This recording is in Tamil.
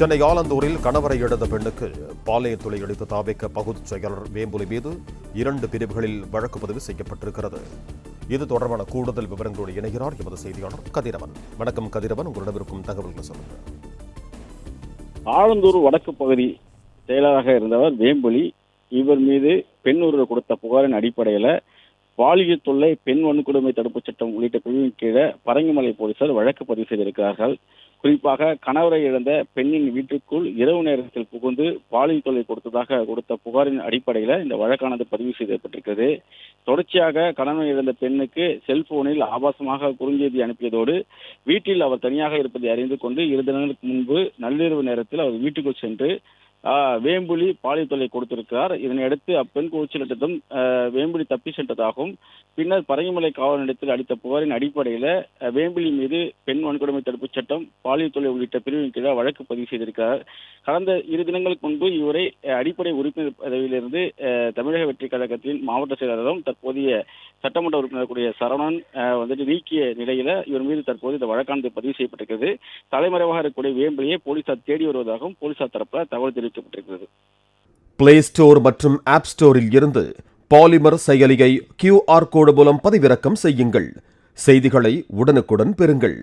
சென்னை ஆலந்தூரில் கணவரை இழந்த பெண்ணுக்கு பாலியல் தொல்லை அளித்த தாவேக பகுதிச் செயலர் வேம்புலி மீது 2 பிரிவுகளில் வழக்கு பதிவு செய்யப்பட்டிருக்கிறது. இது தொடர்பான கூடுதல் விவரங்களோடு இணைகிறார் எமது செய்தியாளர் கதிரவன். வணக்கம் கதிரவன், உங்களிடம் இருக்கும் தகவல்களை சொல்லுங்கள். ஆலந்தூர் வடக்கு பகுதி செயலராக இருந்தவர் வேம்புலி. இவர் மீது பெண் ஒருவர் கொடுத்த புகாரின் அடிப்படையில் பாலியல் தொல்லை, பெண் வன்கொடுமை தடுப்புச் சட்டம் உள்ளிட்ட பிரிவின் கீழே பரங்கிமலை போலீசார் வழக்கு பதிவு செய்திருக்கிறார்கள். குறிப்பாக கணவரை இழந்த பெண்ணின் வீட்டுக்குள் இரவு நேரத்தில் புகுந்து பாலியல் தொல்லை கொடுத்த புகாரின் அடிப்படையில் இந்த வழக்கானது பதிவு செய்யப்பட்டிருக்கிறது. தொடர்ச்சியாக கணவரை இழந்த பெண்ணுக்கு செல்போனில் ஆபாசமாக குறுஞ்செய்தி அனுப்பியதோடு வீட்டில் அவர் தனியாக இருப்பதை அறிந்து கொண்டு 2 தினங்களுக்கு முன்பு நள்ளிரவு நேரத்தில் அவர் வீட்டுக்குள் சென்று வேம்புலி பாலியல் தொல்லை கொடுத்திருக்கிறார். இதனையடுத்து அப்பெண் கூச்சலிட்டதும் வேம்புலி தப்பி சென்றதாகவும், பின்னர் பரங்கிமலை காவல் நிலையத்தில் அளித்த புகாரின் அடிப்படையில் வேம்புலி மீது பெண் வன்கொடுமை தடுப்புச் சட்டம், பாலியல் தொல்லை உள்ளிட்ட பிரிவின் கீழே வழக்கு பதிவு செய்திருக்கிறார். கடந்த 2 தினங்களுக்கு முன்பு இவரை அடிப்படை உறுப்பினர் பதவியிலிருந்து தமிழக வெற்றி கழகத்தின் மாவட்ட செயலாளரும் தற்போதைய சட்டமன்ற உறுப்பினர் கூடிய சரவணன் நீக்கிய நிலையில இவர் மீது தற்போது இந்த வழக்கானது பதிவு செய்யப்பட்டிருக்கிறது. தலைமறைவாக இருக்கக்கூடிய வேம்புலியை போலீசார் தேடி வருவதாகவும் போலீசார் தரப்புல தகவல் தெரிவிக்கப்பட்டிருக்கிறது. பிளே ஸ்டோர் மற்றும் ஆப் ஸ்டோரில் இருந்து பாலிமர் செயலியை QR கோடு மூலம் பதிவிறக்கம் செய்யுங்கள். செய்திகளை உடனுக்குடன் பெறுங்கள்.